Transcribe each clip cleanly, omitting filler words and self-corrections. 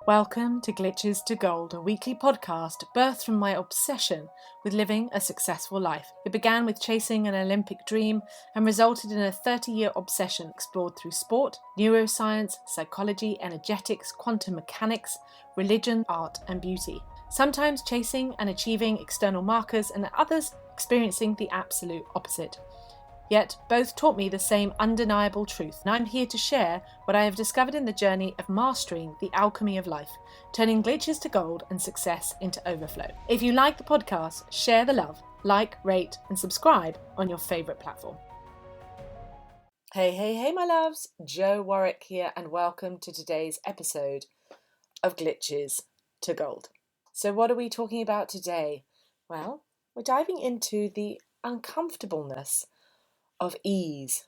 Welcome to Glitches to Gold, a weekly podcast birthed from my obsession with living a successful life. It began with chasing an Olympic dream and resulted in a 30-year obsession explored through sport, neuroscience, psychology, energetics, quantum mechanics, religion, art, and beauty. Sometimes chasing and achieving external markers, and at others experiencing the absolute opposite. Yet both taught me the same undeniable truth, and I'm here to share what I have discovered in the journey of mastering the alchemy of life, turning glitches to gold and success into overflow. If you like the podcast, share the love, like, rate, and subscribe on your favourite platform. Hey, my loves, Jo Warwick here, and welcome to today's episode of Glitches to Gold. So what are we talking about today? Well, we're diving into the uncomfortableness of ease,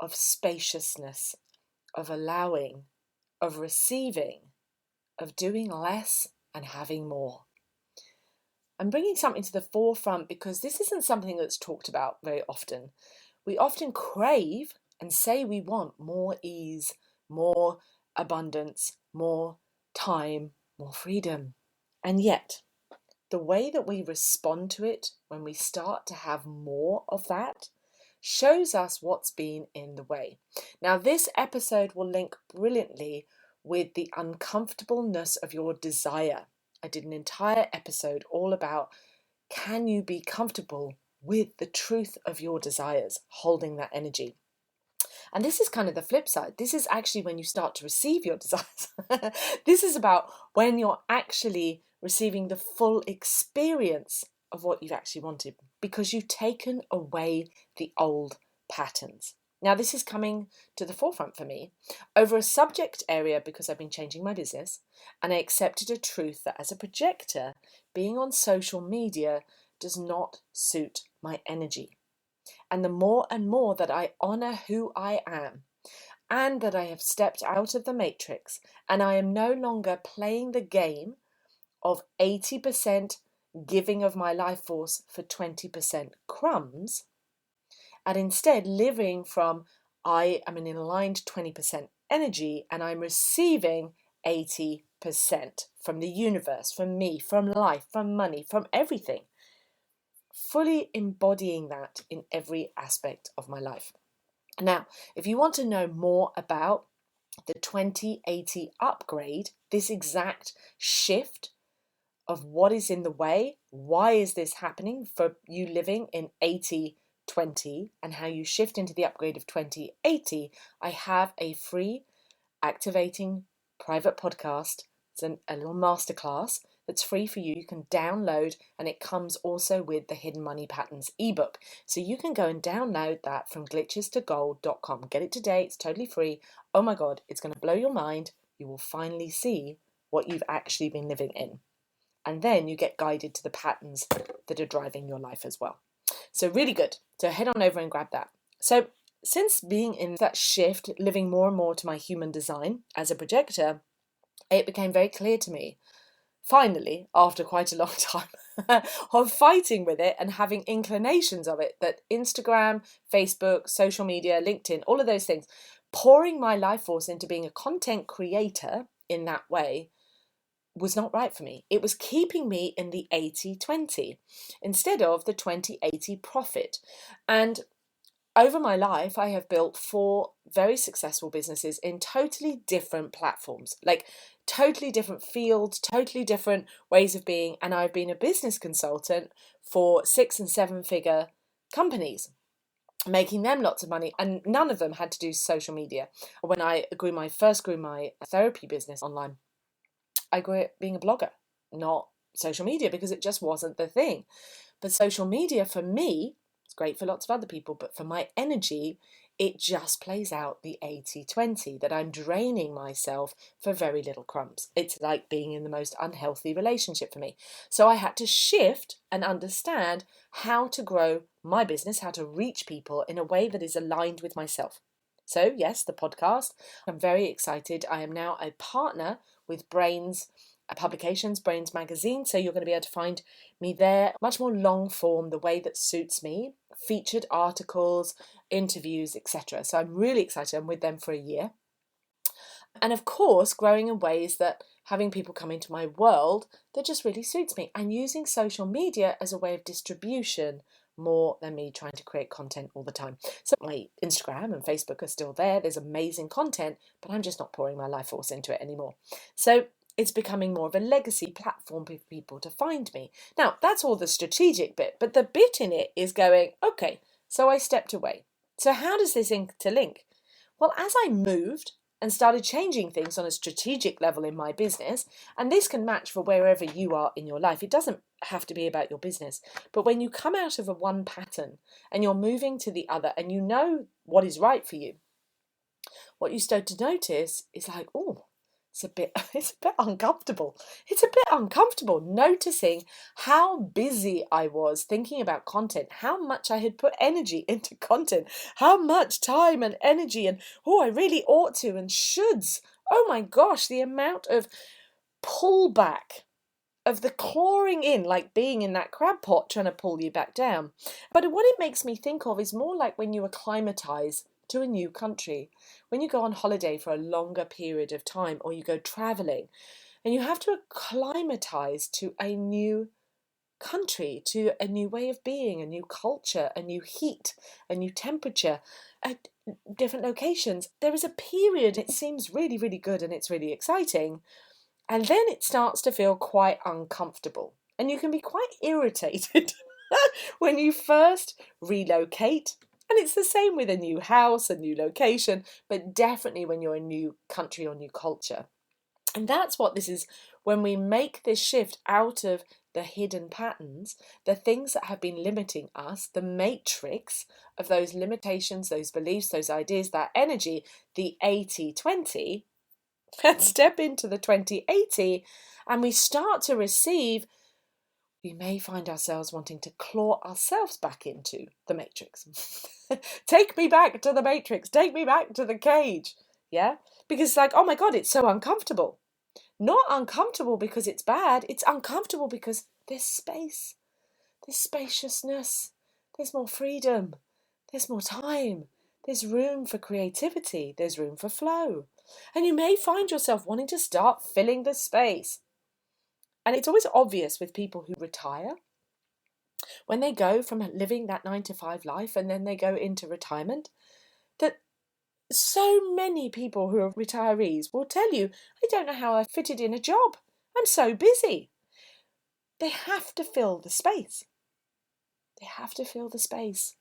of spaciousness, of allowing, of receiving, of doing less and having more. I'm bringing something to the forefront because this isn't something that's talked about very often. We often crave and say we want more ease, more abundance, more time, more freedom. And yet, the way that we respond to it when we start to have more of that shows us what's been in the way. Now, this episode will link brilliantly with the uncomfortableness of your desire. I did an entire episode all about, can you be comfortable with the truth of your desires, holding that energy? And this is kind of the flip side. This is actually when you start to receive your desires. This is about when you're actually receiving the full experience of what you've actually wanted, because you've taken away the old patterns. Now, this is coming to the forefront for me over a subject area because I've been changing my business, and I accepted a truth that as a projector, being on social media does not suit my energy. And the more and more that I honor who I am, and that I have stepped out of the matrix, and I am no longer playing the game of 80% giving of my life force for 20% crumbs, and instead living from I am an aligned 20% energy and I'm receiving 80% from the universe, from me, from life, from money, from everything. Fully embodying that in every aspect of my life. Now, if you want to know more about the 2080 upgrade, this exact shift of what is in the way, why is this happening for you living in 80-20, and how you shift into the upgrade of 2080, I have a free activating private podcast. It's a little masterclass that's free for you. You can download, and it comes also with the Hidden Money Patterns ebook. So you can go and download that from glitchestogold.com. Get it today. It's totally free. Oh my God, it's going to blow your mind. You will finally see what you've actually been living in. And then you get guided to the patterns that are driving your life as well. So really good. So head on over and grab that. So since being in that shift, living more and more to my human design as a projector, it became very clear to me, finally, after quite a long time of fighting with it and having inclinations of it, that Instagram, Facebook, social media, LinkedIn, all of those things, pouring my life force into being a content creator in that way was not right for me. It was keeping me in the 80-20 instead of the 20-80 profit. And over my life, I have built 4 very successful businesses in totally different platforms, like totally different fields, totally different ways of being. And I've been a business consultant for 6- and 7-figure companies, making them lots of money, and none of them had to do social media. When I grew my therapy business online, I grew it being a blogger, not social media, because it just wasn't the thing. But social media for me, it's great for lots of other people, but for my energy, it just plays out the 80-20, that I'm draining myself for very little crumbs. It's like being in the most unhealthy relationship for me. So I had to shift and understand how to grow my business, how to reach people in a way that is aligned with myself. So yes, the podcast, I'm very excited. I am now a partner with Brains Publications, Brains Magazine. So you're going to be able to find me there, much more long form, the way that suits me, featured articles, interviews, etc. So I'm really excited. I'm with them for a year. And of course, growing in ways that having people come into my world that just really suits me, and using social media as a way of distribution more than me trying to create content all the time. So my Instagram and Facebook are still there. There's amazing content, but I'm just not pouring my life force into it anymore. So it's becoming more of a legacy platform for people to find me. Now, that's all the strategic bit, but the bit in it is going, okay, so I stepped away. So how does this interlink? Well, as I moved and started changing things on a strategic level in my business, and this can match for wherever you are in your life. It doesn't have to be about your business, but when you come out of a one pattern and you're moving to the other and you know what is right for you, what you start to notice is like, oh, it's a bit uncomfortable. It's a bit uncomfortable noticing how busy I was thinking about content, how much I had put energy into content, how much time and energy, and oh, I really ought to and shoulds. Oh my gosh, the amount of pullback, of the clawing in, like being in that crab pot trying to pull you back down. But what it makes me think of is more like when you acclimatise to a new country, when you go on holiday for a longer period of time, or you go travelling, and you have to acclimatise to a new country, to a new way of being, a new culture, a new heat, a new temperature, at different locations. There is a period, it seems really, really good and it's really exciting, and then it starts to feel quite uncomfortable. And you can be quite irritated when you first relocate. And it's the same with a new house, a new location, but definitely when you're in a new country or new culture. And that's what this is, when we make this shift out of the hidden patterns, the things that have been limiting us, the matrix of those limitations, those beliefs, those ideas, that energy, the 80-20, and step into the 2080, and we start to receive, we may find ourselves wanting to claw ourselves back into the matrix. Take me back to the matrix, take me back to the cage. Yeah, because like, oh my God, it's so uncomfortable. Not uncomfortable because it's bad, it's uncomfortable because there's space, there's spaciousness, there's more freedom, there's more time, there's room for creativity, there's room for flow. And you may find yourself wanting to start filling the space. And it's always obvious with people who retire, when they go from living that 9-to-5 life and then they go into retirement, that so many people who are retirees will tell you, I don't know how I fitted in a job. I'm so busy. They have to fill the space. They have to fill the space.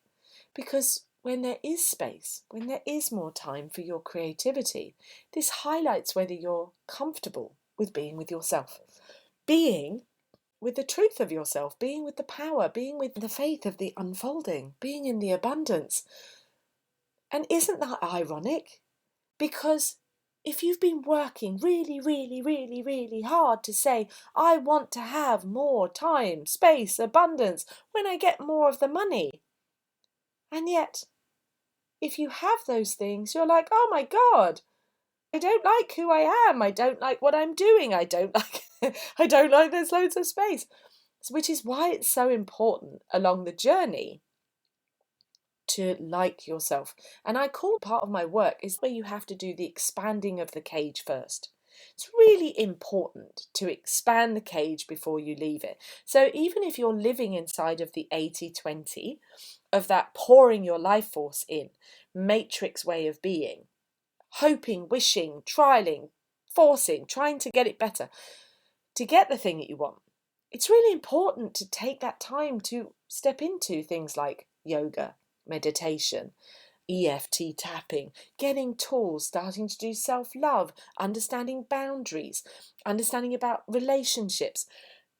Because when there is space, when there is more time for your creativity, this highlights whether you're comfortable with being with yourself, being with the truth of yourself, being with the power, being with the faith of the unfolding, being in the abundance. And isn't that ironic? Because if you've been working really, really, really, really hard to say, I want to have more time, space, abundance, when I get more of the money, and yet if you have those things, you're like, oh my God, I don't like who I am. I don't like what I'm doing. I don't like there's loads of space. Which is why it's so important along the journey to like yourself. And I call part of my work is where you have to do the expanding of the cage first. It's really important to expand the cage before you leave it. So even if you're living inside of the 80-20, of that pouring your life force in, matrix way of being, hoping, wishing, trialing, forcing, trying to get it better, to get the thing that you want, it's really important to take that time to step into things like yoga, meditation, EFT tapping, getting tools, starting to do self-love, understanding boundaries, understanding about relationships.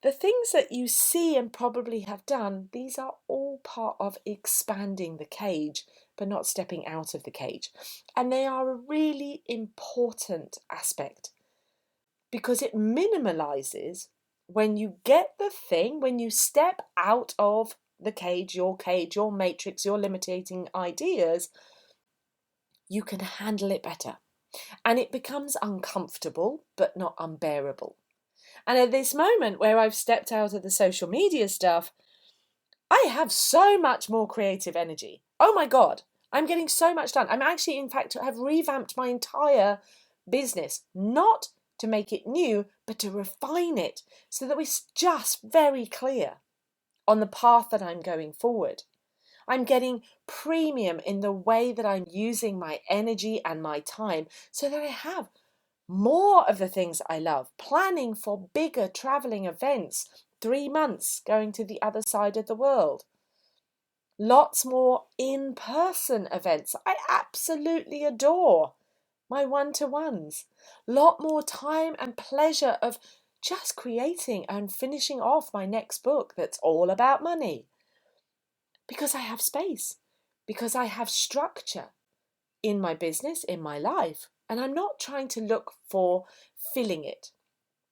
The things that you see and probably have done, these are all part of expanding the cage, but not stepping out of the cage. And they are a really important aspect because it minimalizes when you get the thing, when you step out of the cage, your matrix, your limiting ideas, you can handle it better. And it becomes uncomfortable, but not unbearable. And at this moment where I've stepped out of the social media stuff, I have so much more creative energy. Oh my God, I'm getting so much done. I'm actually, in fact, have revamped my entire business, not to make it new, but to refine it so that we're just very clear on the path that I'm going forward. I'm getting premium in the way that I'm using my energy and my time so that I have more of the things I love, planning for bigger traveling events, 3 months going to the other side of the world. Lots more in-person events. I absolutely adore my one-to-ones. Lot more time and pleasure of just creating and finishing off my next book that's all about money. Because I have space, because I have structure in my business, in my life, and I'm not trying to look for filling it.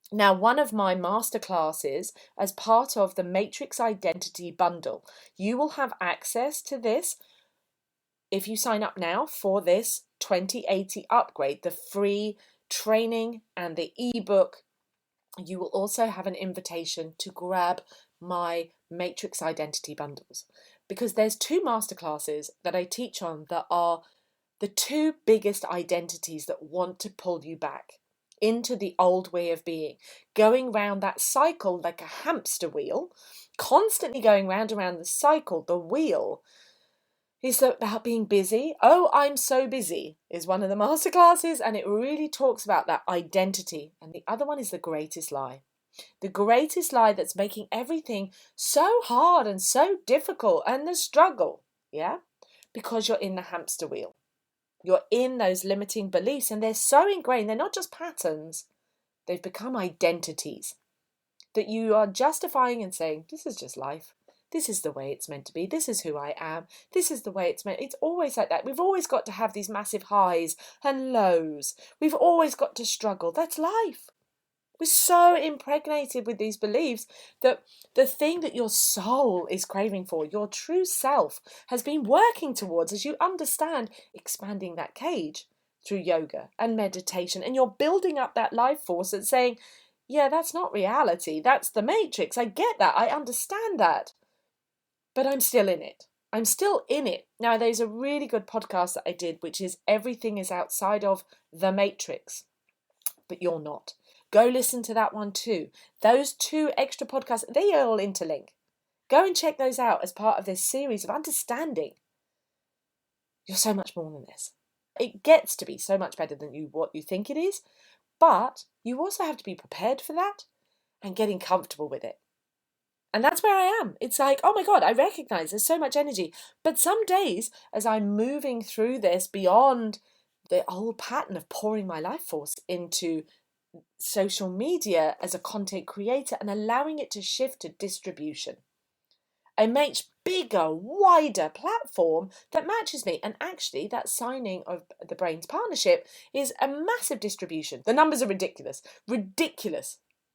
Now, one of my masterclasses, as part of the Matrix Identity Bundle, you will have access to this if you sign up now for this 2080 upgrade, the free training and the ebook. You will also have an invitation to grab my Matrix Identity Bundles, because there's 2 masterclasses that I teach on that are the 2 biggest identities that want to pull you back into the old way of being, going round that cycle like a hamster wheel, constantly going round and round the cycle. The wheel is about being busy. Oh, I'm so busy is one of the masterclasses, and it really talks about that identity. And the other one is the greatest lie. The greatest lie that's making everything so hard and so difficult, and the struggle, yeah? Because you're in the hamster wheel. You're in those limiting beliefs, and they're so ingrained. They're not just patterns. They've become identities that you are justifying and saying, this is just life. This is the way it's meant to be. This is who I am. This is the way it's meant. It's always like that. We've always got to have these massive highs and lows. We've always got to struggle. That's life. We're so impregnated with these beliefs that the thing that your soul is craving for, your true self, has been working towards as you understand expanding that cage through yoga and meditation. And you're building up that life force that's saying, yeah, that's not reality. That's the matrix. I get that. I understand that. But I'm still in it. I'm still in it. Now, there's a really good podcast that I did, which is Everything is Outside of the Matrix, but you're not. Go listen to that one too. Those 2 extra podcasts, they all interlink. Go and check those out as part of this series of understanding. You're so much more than this. It gets to be so much better than what you think it is, but you also have to be prepared for that and getting comfortable with it. And that's where I am. It's like, oh my God, I recognize there's so much energy. But some days, as I'm moving through this beyond the old pattern of pouring my life force into social media as a content creator and allowing it to shift to distribution, a much bigger, wider platform that matches me. And actually, that signing of the Brains partnership is a massive distribution. The numbers are ridiculous.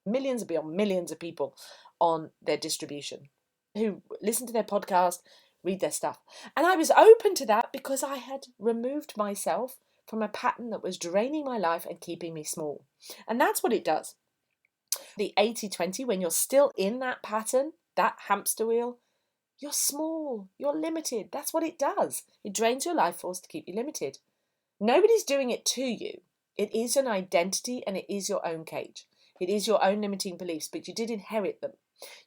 Millions and beyond millions of people on their distribution who listen to their podcast, read their stuff. And I was open to that because I had removed myself from a pattern that was draining my life and keeping me small. And that's what it does. The 80-20, when you're still in that pattern, that hamster wheel, you're small, you're limited. That's what it does. It drains your life force to keep you limited. Nobody's doing it to you. It is an identity and it is your own cage. It is your own limiting beliefs, but you did inherit them.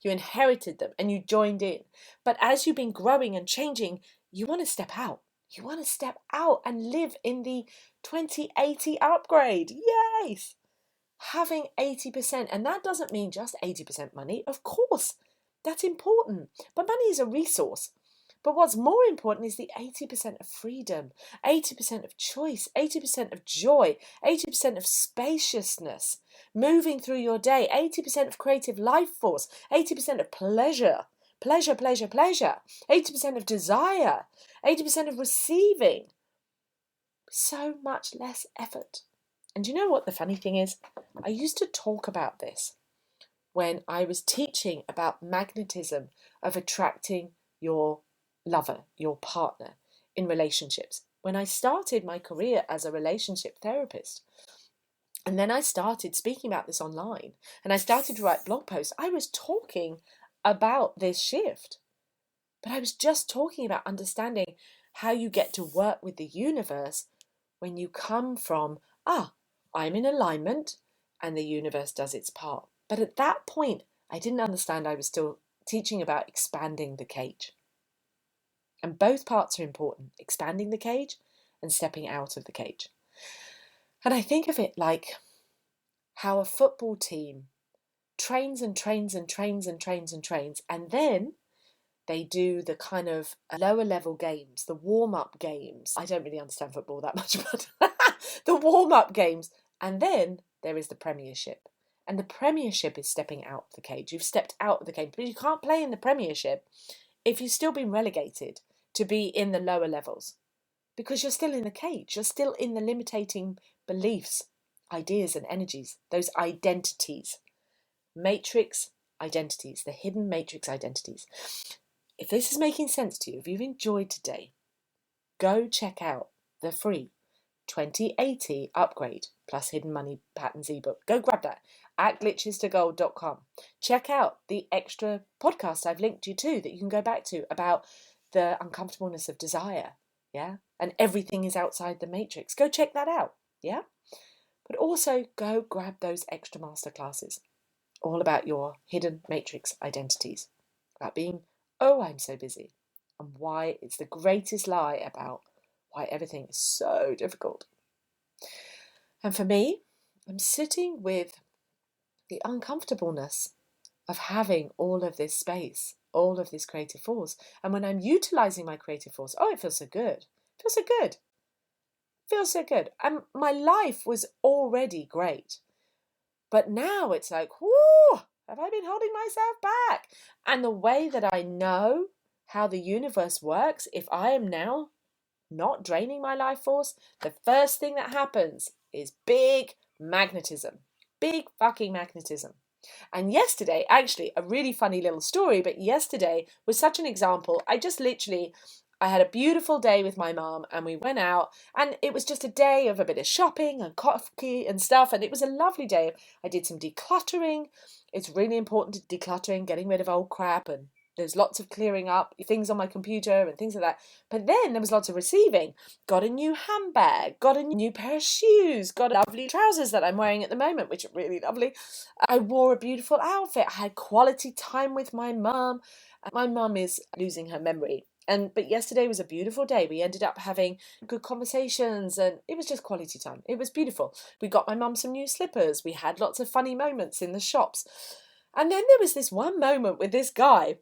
You inherited them and you joined in. But as you've been growing and changing, you want to step out. You want to step out and live in the 2080 upgrade. Yes! Having 80%. And that doesn't mean just 80% money. Of course, that's important. But money is a resource. But what's more important is the 80% of freedom, 80% of choice, 80% of joy, 80% of spaciousness, moving through your day, 80% of creative life force, 80% of pleasure, 80% of desire, 80% of receiving. So much less effort. And you know what the funny thing is? I used to talk about this when I was teaching about magnetism of attracting your lover, your partner in relationships. When I started my career as a relationship therapist, and then I started speaking about this online, and I started to write blog posts, I was talking about this shift. But I was just talking about understanding how you get to work with the universe when you come from, I'm in alignment and the universe does its part. But at that point, I didn't understand I was still teaching about expanding the cage. And both parts are important, expanding the cage and stepping out of the cage. And I think of it like how a football team trains and trains and trains and trains and trains, and then they do the kind of lower level games, the warm-up games. I don't really understand football that much, but the warm-up games. And then there is the Premiership. And the Premiership is stepping out of the cage. You've stepped out of the cage, but you can't play in the Premiership if you've still been relegated to be in the lower levels, because you're still in the cage. You're still in the limiting beliefs, ideas and energies, those identities, matrix identities, the hidden matrix identities. If this is making sense to you, if you've enjoyed today, go check out the free 2080 upgrade plus hidden money patterns ebook. Go grab that at glitchestogold.com. Check out the extra podcast I've linked you to that you can go back to about the uncomfortableness of desire, yeah, and everything is outside the matrix. Go check that out, yeah. But also go grab those extra masterclasses, all about your hidden matrix identities, about being, oh, I'm so busy, and why it's the greatest lie about why everything is so difficult. And for me, I'm sitting with the uncomfortableness of having all of this space, all of this creative force. And when I'm utilizing my creative force, oh, it feels so good. It feels so good. It feels so good. And my life was already great. But now it's like, whoo, have I been holding myself back? And the way that I know how the universe works, if I am now not draining my life force, the first thing that happens is big magnetism. Big fucking magnetism. And yesterday, actually, a really funny little story, but yesterday was such an example. I had a beautiful day with my mom and we went out and it was just a day of a bit of shopping and coffee and stuff. And it was a lovely day. I did some decluttering. It's really important to decluttering, getting rid of old crap, and there's lots of clearing up things on my computer and things like that. But then there was lots of receiving. Got a new handbag, got a new pair of shoes, got lovely trousers that I'm wearing at the moment, which are really lovely. I wore a beautiful outfit. I had quality time with my mum. My mum is losing her memory. But yesterday was a beautiful day. We ended up having good conversations and it was just quality time. It was beautiful. We got my mum some new slippers. We had lots of funny moments in the shops. And then there was this one moment with this guy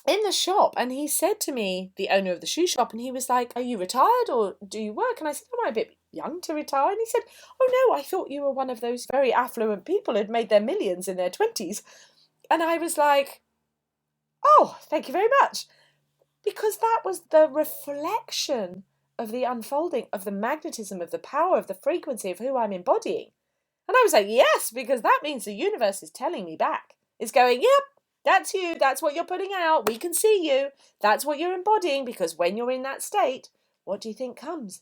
in the shop, and he said to me, the owner of the shoe shop, and he was like, are you retired or do you work? And I said, am I a bit young to retire? And he said, oh no, I thought you were one of those very affluent people who'd made their millions in their 20s. And I was like, oh, thank you very much. Because that was the reflection of the unfolding of the magnetism, of the power, of the frequency of who I'm embodying. And I was like, yes, because that means the universe is telling me back. It's going, yep, that's you. That's what you're putting out. We can see you. That's what you're embodying, because when you're in that state, what do you think comes?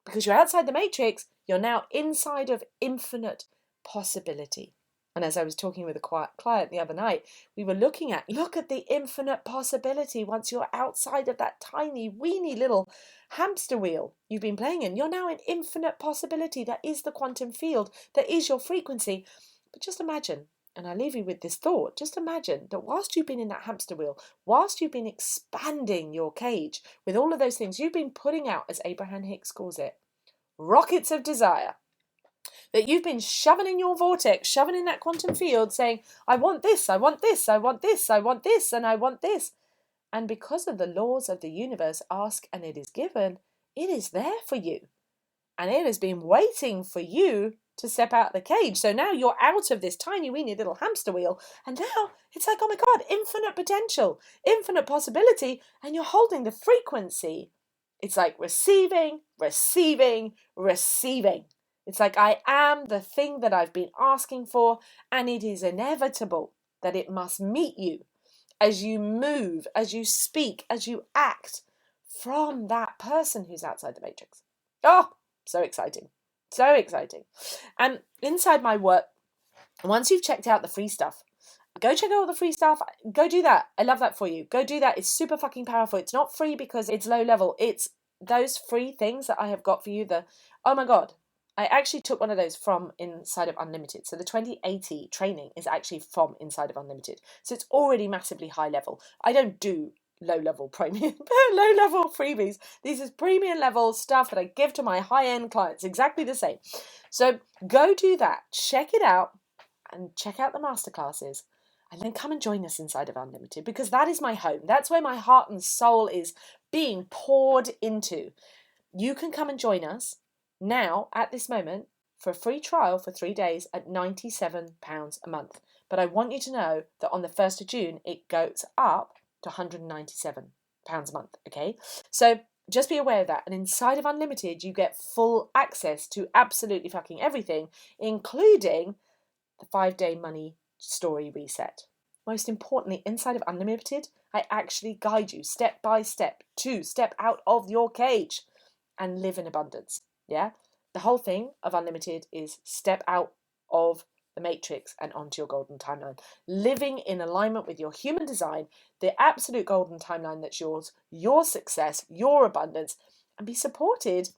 Because you're outside the matrix, you're now inside of infinite possibility. And as I was talking with a client the other night, we were look at the infinite possibility once you're outside of that tiny, weeny little hamster wheel you've been playing in. You're now in infinite possibility. That is the quantum field. That is your frequency. But just imagine, and I leave you with this thought, just imagine that whilst you've been in that hamster wheel, whilst you've been expanding your cage with all of those things, you've been putting out, as Abraham Hicks calls it, rockets of desire. That you've been shoving in your vortex, shoving in that quantum field, saying, I want this, I want this, I want this, I want this, and I want this. And because of the laws of the universe, ask and it is given, it is there for you. And it has been waiting for you to step out of the cage. So now you're out of this tiny weeny little hamster wheel. And now it's like, oh my God, infinite potential, infinite possibility. And you're holding the frequency. It's like receiving, receiving, receiving. It's like, I am the thing that I've been asking for, and it is inevitable that it must meet you as you move, as you speak, as you act from that person who's outside the matrix. Oh, so exciting. So exciting. And inside my work, once you've checked out the free stuff, go check out all the free stuff. Go do that. I love that for you. Go do that. It's super fucking powerful. It's not free because it's low level. It's those free things that I have got for you. Oh my God. I actually took one of those from inside of Unlimited. So the 2080 training is actually from inside of Unlimited. So it's already massively high level. I don't do low-level premium, low-level freebies. This is premium level stuff that I give to my high-end clients, exactly the same. So go do that, check it out, and check out the masterclasses, and then come and join us inside of Unlimited, because that is my home. That's where my heart and soul is being poured into. You can come and join us now at this moment for a free trial for 3 days at £97 a month. But I want you to know that on the 1st of June, it goes up to £197 a month, okay? So just be aware of that. And inside of Unlimited, you get full access to absolutely fucking everything, including the 5-day money story reset. Most importantly, inside of Unlimited, I actually guide you step by step to step out of your cage and live in abundance. Yeah? The whole thing of Unlimited is step out of the matrix and onto your golden timeline. Living in alignment with your human design, the absolute golden timeline that's yours, your success, your abundance, and be supported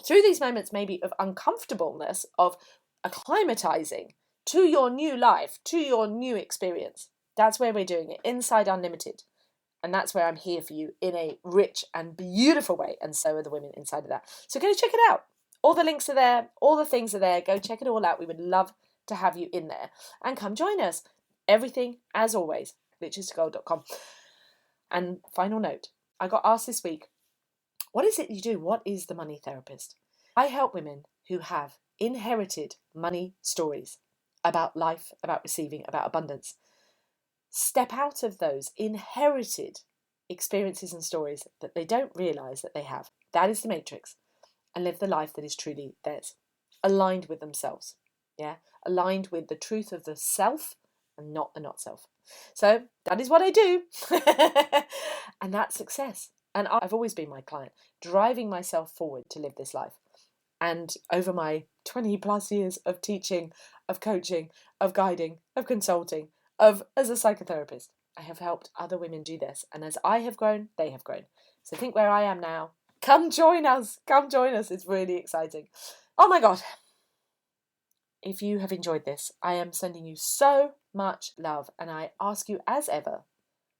through these moments maybe of uncomfortableness, of acclimatizing to your new life, to your new experience. That's where we're doing it, inside Unlimited. And that's where I'm here for you in a rich and beautiful way. And so are the women inside of that. So go check it out. All the links are there. All the things are there. Go check it all out. We would love to have you in there. And come join us. Everything, as always, glitchestagold.com. And final note, I got asked this week, what is it you do? What is the money therapist? I help women who have inherited money stories about life, about receiving, about abundance. Step out of those inherited experiences and stories that they don't realise that they have. That is the matrix. And live the life that is truly theirs. Aligned with themselves. Yeah? Aligned with the truth of the self and not the not self. So that is what I do. And that's success. And I've always been my client, driving myself forward to live this life. And over my 20 plus years of teaching, of coaching, of guiding, of consulting, as a psychotherapist, I have helped other women do this. And as I have grown, they have grown. So think where I am now. Come join us. Come join us. It's really exciting. Oh my God. If you have enjoyed this, I am sending you so much love. And I ask you as ever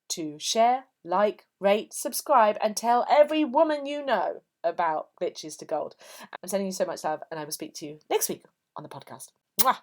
to share, like, rate, subscribe, and tell every woman you know about Glitches to Gold. I'm sending you so much love, and I will speak to you next week on the podcast. Mwah!